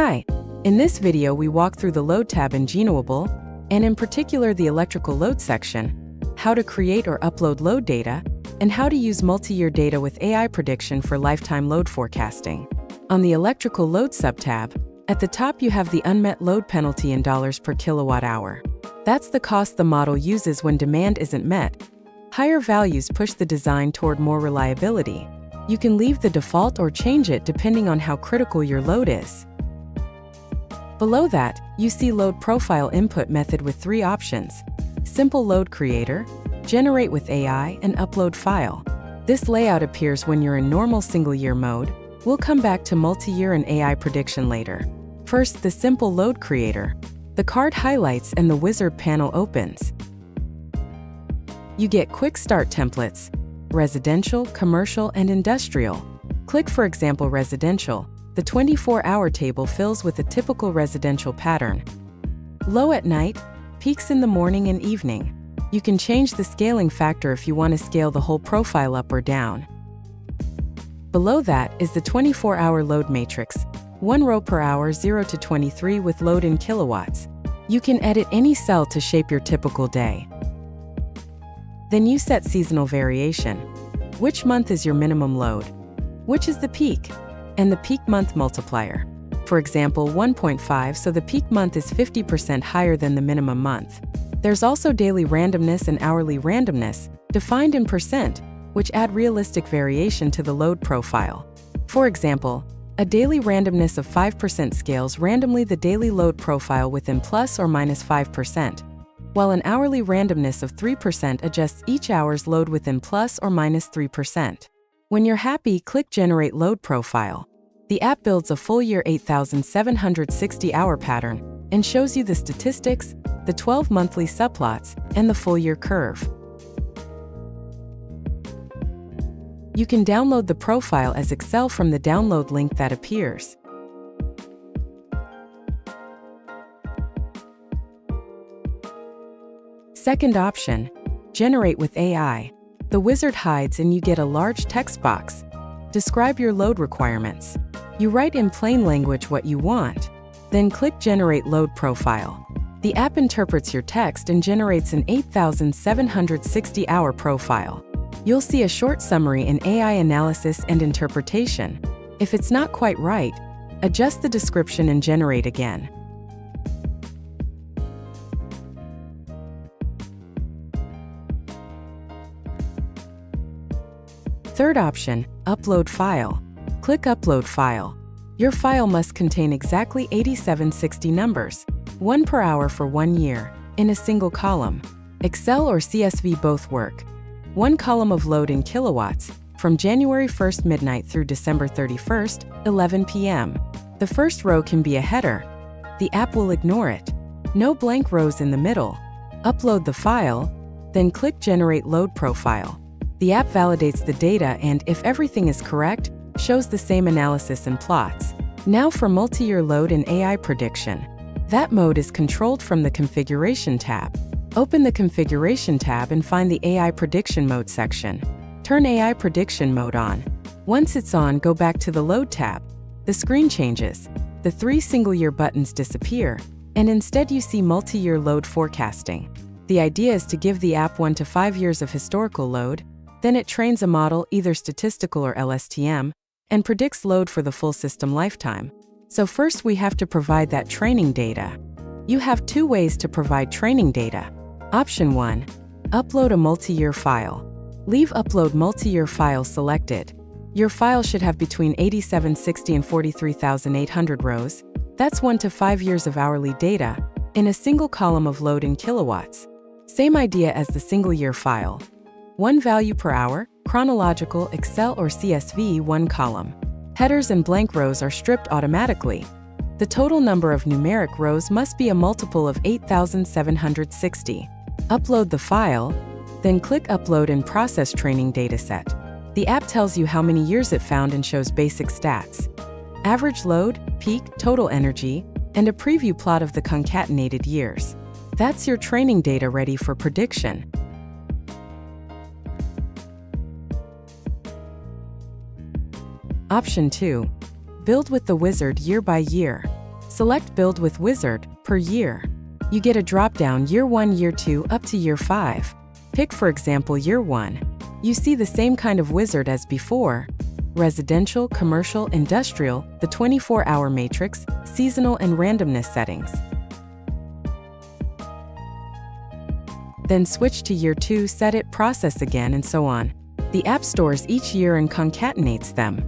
Hi! In this video we walk through the Load tab in Genewable, and in particular the electrical load section, how to create or upload load data, and how to use multi-year data with AI prediction for lifetime load forecasting. On the electrical load subtab, at the top you have the unmet load penalty in dollars per kilowatt hour. That's the cost the model uses when demand isn't met. Higher values push the design toward more reliability. You can leave the default or change it depending on how critical your load is. Below that, you see Load Profile Input method with 3 options: Simple Load Creator, Generate with AI, and Upload File. This layout appears when you're in normal single-year mode. We'll come back to multi-year and AI prediction later. First, the Simple Load Creator. The card highlights and the wizard panel opens. You get quick start templates: residential, commercial, and industrial. Click, for example, residential. The 24-hour table fills with a typical residential pattern. Low at night, peaks in the morning and evening. You can change the scaling factor if you want to scale the whole profile up or down. Below that is the 24-hour load matrix, 1 row per hour 0 to 23 with load in kilowatts. You can edit any cell to shape your typical day. Then you set seasonal variation. Which month is your minimum load? Which is the peak? And the peak month multiplier. For example, 1.5, so the peak month is 50% higher than the minimum month. There's also daily randomness and hourly randomness, defined in percent, which add realistic variation to the load profile. For example, a daily randomness of 5% scales randomly the daily load profile within plus or minus 5%, while an hourly randomness of 3% adjusts each hour's load within plus or minus 3%. When you're happy, click Generate Load Profile. The app builds a full year 8,760-hour pattern and shows you the statistics, the 12 monthly subplots, and the full year curve. You can download the profile as Excel from the download link that appears. Second option, Generate with AI. The wizard hides and you get a large text box. Describe your load requirements. You write in plain language what you want. Then click Generate Load Profile. The app interprets your text and generates an 8,760-hour profile. You'll see a short summary in AI analysis and interpretation. If it's not quite right, adjust the description and generate again. Third option, Upload File. Click Upload File. Your file must contain exactly 8760 numbers, 1 per hour for 1 year, in a single column. Excel or CSV both work. 1 column of load in kilowatts, from January 1st midnight through December 31st, 11 p.m. The first row can be a header. The app will ignore it. No blank rows in the middle. Upload the file, then click Generate Load Profile. The app validates the data and, if everything is correct, shows the same analysis and plots. Now for multi-year load and AI prediction. That mode is controlled from the Configuration tab. Open the Configuration tab and find the AI Prediction Mode section. Turn AI Prediction Mode on. Once it's on, go back to the Load tab. The screen changes. The 3 single-year buttons disappear, and instead you see multi-year load forecasting. The idea is to give the app 1 to 5 years of historical load. Then it trains a model, either statistical or LSTM, and predicts load for the full system lifetime. So first we have to provide that training data. You have 2 ways to provide training data. Option 1, upload a multi-year file. Leave Upload Multi-Year File selected. Your file should have between 8760 and 43,800 rows. That's 1 to 5 years of hourly data, in a single column of load in kilowatts. Same idea as the single-year file. 1 value per hour, chronological, Excel or CSV, 1 column. Headers and blank rows are stripped automatically. The total number of numeric rows must be a multiple of 8,760. Upload the file, then click Upload and Process Training Dataset. The app tells you how many years it found and shows basic stats: average load, peak, total energy, and a preview plot of the concatenated years. That's your training data ready for prediction. Option 2. Build with the wizard year by year. Select Build with Wizard per year. You get a drop-down Year 1, Year 2 up to Year 5. Pick, for example, Year 1. You see the same kind of wizard as before: residential, commercial, industrial, the 24-hour matrix, seasonal, and randomness settings. Then switch to Year 2, set it, process again, and so on. The app stores each year and concatenates them.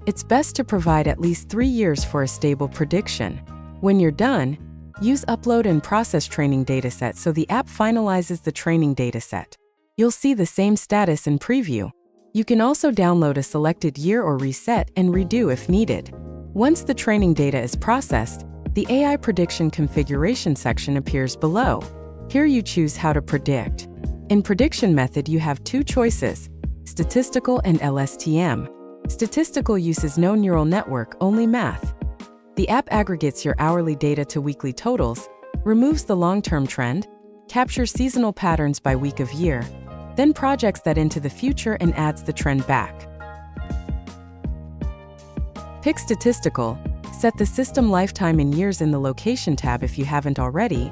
It's best to provide at least 3 years for a stable prediction. When you're done, use Upload and Process Training Dataset so the app finalizes the training dataset. You'll see the same status in preview. You can also download a selected year or reset and redo if needed. Once the training data is processed, the AI prediction configuration section appears below. Here you choose how to predict. In prediction method, you have 2 choices: statistical and LSTM. Statistical uses no neural network, only math. The app aggregates your hourly data to weekly totals, removes the long-term trend, captures seasonal patterns by week of year, then projects that into the future and adds the trend back. Pick statistical, set the system lifetime in years in the location tab if you haven't already,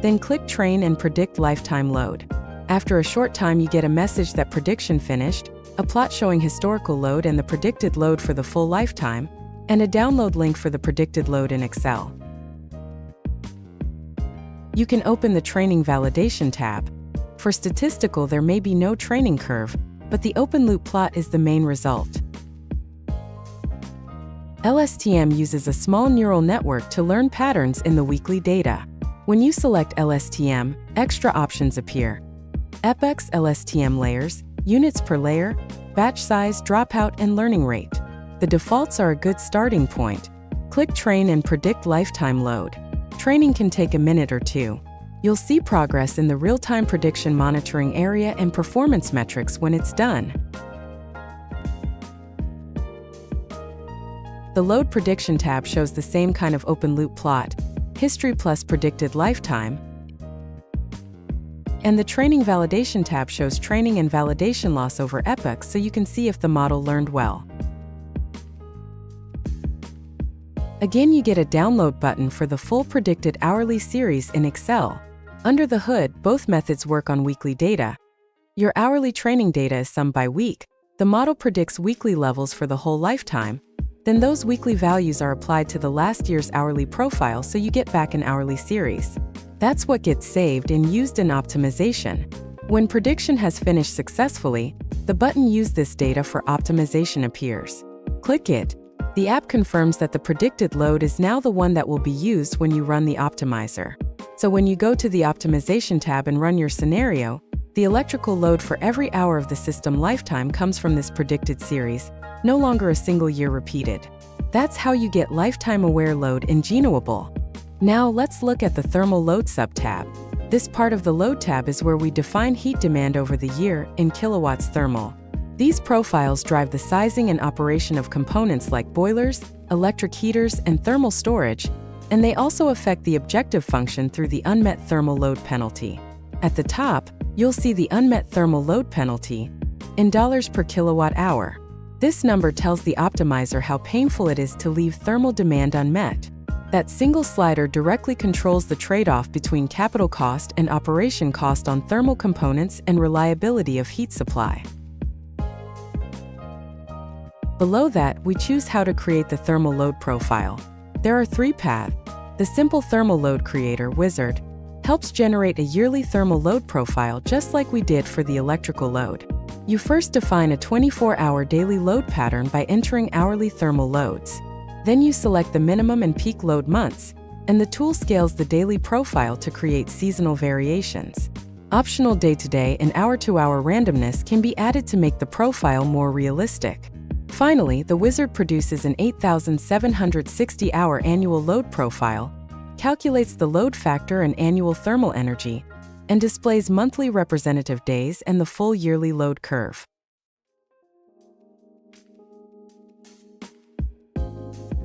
then click Train and Predict Lifetime Load. After a short time, you get a message that prediction finished, a plot showing historical load and the predicted load for the full lifetime, and a download link for the predicted load in Excel. You can open the Training Validation tab. For statistical, there may be no training curve, but the open loop plot is the main result. LSTM uses a small neural network to learn patterns in the weekly data. When you select LSTM, extra options appear: Epochs, LSTM layers, units per layer, batch size, dropout, and learning rate. The defaults are a good starting point. Click Train and Predict Lifetime Load. Training can take a minute or 2. You'll see progress in the real-time prediction monitoring area and performance metrics when it's done. The Load Prediction tab shows the same kind of open-loop plot: history plus predicted lifetime. And the Training Validation tab shows training and validation loss over epochs so you can see if the model learned well. Again, you get a download button for the full predicted hourly series in Excel. Under the hood, both methods work on weekly data. Your hourly training data is summed by week. The model predicts weekly levels for the whole lifetime. Then those weekly values are applied to the last year's hourly profile so you get back an hourly series. That's what gets saved and used in optimization. When prediction has finished successfully, the button Use this data for optimization appears. Click it. The app confirms that the predicted load is now the one that will be used when you run the optimizer. So when you go to the optimization tab and run your scenario, the electrical load for every hour of the system lifetime comes from this predicted series, no longer a single year repeated. That's how you get lifetime-aware load in Genewable. Now let's look at the Thermal Load sub-tab. This part of the Load tab is where we define heat demand over the year in kilowatts thermal. These profiles drive the sizing and operation of components like boilers, electric heaters, and thermal storage, and they also affect the objective function through the unmet thermal load penalty. At the top, you'll see the unmet thermal load penalty in dollars per kilowatt hour. This number tells the optimizer how painful it is to leave thermal demand unmet. That single slider directly controls the trade-off between capital cost and operation cost on thermal components and reliability of heat supply. Below that, we choose how to create the thermal load profile. There are 3 paths. The simple thermal load creator wizard helps generate a yearly thermal load profile just like we did for the electrical load. You first define a 24-hour daily load pattern by entering hourly thermal loads. Then you select the minimum and peak load months, and the tool scales the daily profile to create seasonal variations. Optional day-to-day and hour-to-hour randomness can be added to make the profile more realistic. Finally, the wizard produces an 8,760-hour annual load profile, calculates the load factor and annual thermal energy, and displays monthly representative days and the full yearly load curve.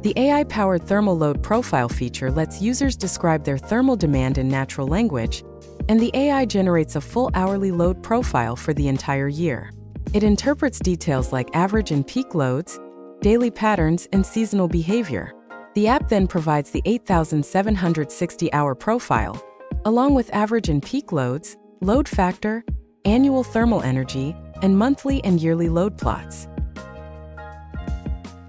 The AI-powered thermal load profile feature lets users describe their thermal demand in natural language, and the AI generates a full hourly load profile for the entire year. It interprets details like average and peak loads, daily patterns, and seasonal behavior. The app then provides the 8,760-hour profile, along with average and peak loads, load factor, annual thermal energy, and monthly and yearly load plots.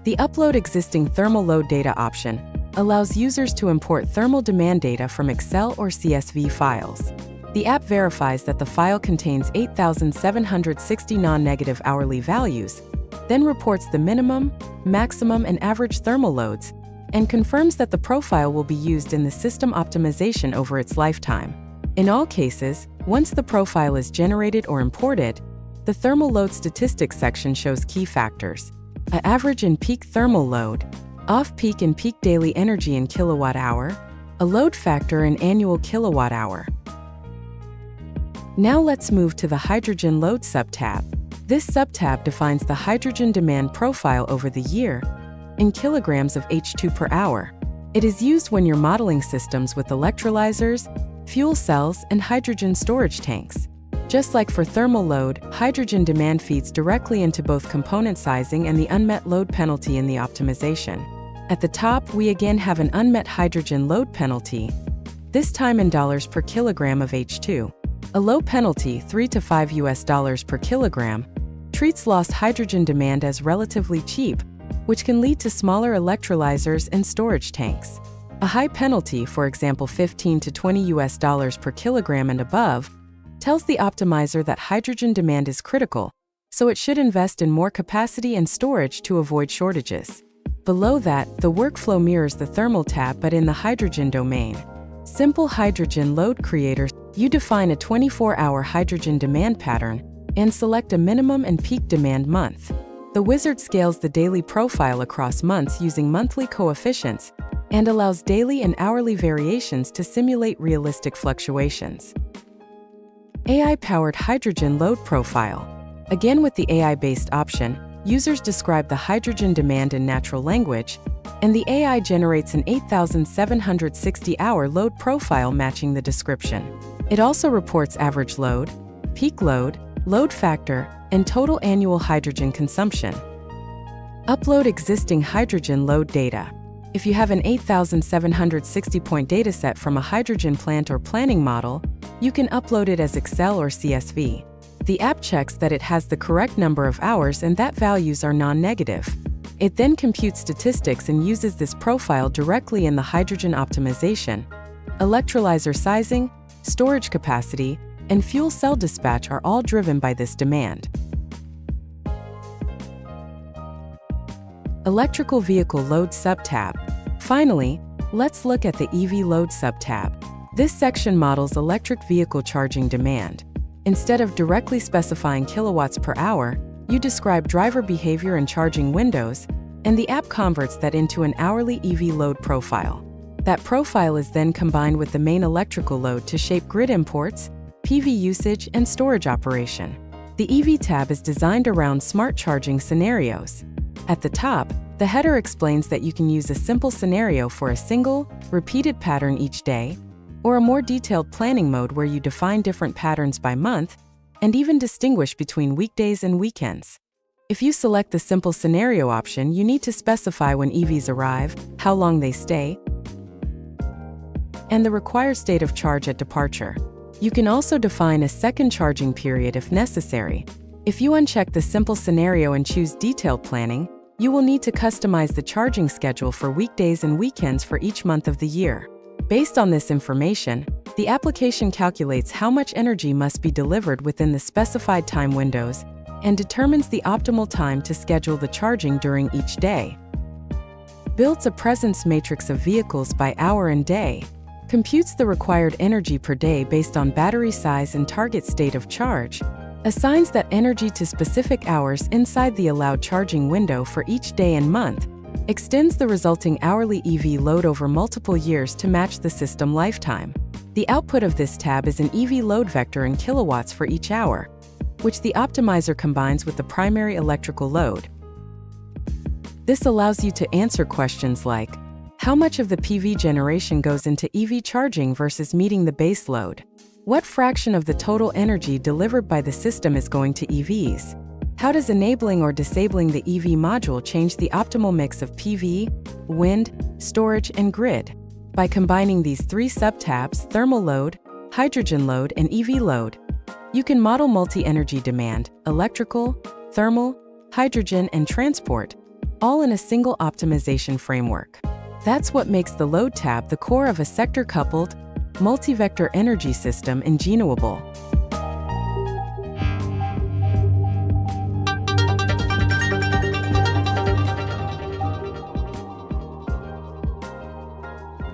The Upload Existing Thermal Load Data option allows users to import thermal demand data from Excel or CSV files. The app verifies that the file contains 8,760 non-negative hourly values, then reports the minimum, maximum, and average thermal loads, and confirms that the profile will be used in the system optimization over its lifetime. In all cases, once the profile is generated or imported, the thermal load statistics section shows key factors: an average and peak thermal load, off-peak and peak daily energy in kilowatt-hour, a load factor in annual kilowatt-hour. Now let's move to the Hydrogen Load subtab. This subtab defines the hydrogen demand profile over the year in kilograms of H2 per hour. It is used when you're modeling systems with electrolyzers, fuel cells, and hydrogen storage tanks. Just like for thermal load, hydrogen demand feeds directly into both component sizing and the unmet load penalty in the optimization. At the top, we again have an unmet hydrogen load penalty, this time in dollars per kilogram of H2. A low penalty, $3 to $5 per kilogram, treats lost hydrogen demand as relatively cheap, which can lead to smaller electrolyzers and storage tanks. A high penalty, for example $15 to $20 per kilogram and above, tells the optimizer that hydrogen demand is critical, so it should invest in more capacity and storage to avoid shortages. Below that, the workflow mirrors the thermal tab but in the hydrogen domain. Simple Hydrogen Load Creator. You define a 24-hour hydrogen demand pattern and select a minimum and peak demand month. The wizard scales the daily profile across months using monthly coefficients and allows daily and hourly variations to simulate realistic fluctuations. AI-powered hydrogen load profile. Again, with the AI-based option, users describe the hydrogen demand in natural language, and the AI generates an 8,760-hour load profile matching the description. It also reports average load, peak load, load factor, and total annual hydrogen consumption. Upload existing hydrogen load data. If you have an 8,760-point dataset from a hydrogen plant or planning model, you can upload it as Excel or CSV. The app checks that it has the correct number of hours and that values are non-negative. It then computes statistics and uses this profile directly in the hydrogen optimization. Electrolyzer sizing, storage capacity, and fuel cell dispatch are all driven by this demand. Electrical Vehicle Load subtab. Finally, let's look at the EV Load subtab. This section models electric vehicle charging demand. Instead of directly specifying kilowatts per hour, you describe driver behavior and charging windows, and the app converts that into an hourly EV load profile. That profile is then combined with the main electrical load to shape grid imports, PV usage, and storage operation. The EV tab is designed around smart charging scenarios. At the top, the header explains that you can use a simple scenario for a single, repeated pattern each day, or a more detailed planning mode where you define different patterns by month and even distinguish between weekdays and weekends. If you select the simple scenario option, you need to specify when EVs arrive, how long they stay, and the required state of charge at departure. You can also define a second charging period if necessary. If you uncheck the simple scenario and choose detailed planning, you will need to customize the charging schedule for weekdays and weekends for each month of the year. Based on this information, the application calculates how much energy must be delivered within the specified time windows and determines the optimal time to schedule the charging during each day. Builds a presence matrix of vehicles by hour and day. Computes the required energy per day based on battery size and target state of charge. Assigns that energy to specific hours inside the allowed charging window for each day and month. Extends the resulting hourly EV load over multiple years to match the system lifetime. The output of this tab is an EV load vector in kilowatts for each hour, which the optimizer combines with the primary electrical load. This allows you to answer questions like, how much of the PV generation goes into EV charging versus meeting the base load? What fraction of the total energy delivered by the system is going to EVs? How does enabling or disabling the EV module change the optimal mix of PV, wind, storage, and grid? By combining these three sub-tabs, thermal load, hydrogen load, and EV load, you can model multi-energy demand, electrical, thermal, hydrogen, and transport, all in a single optimization framework. That's what makes the Load tab the core of a sector-coupled, multi-vector energy system in Genewable.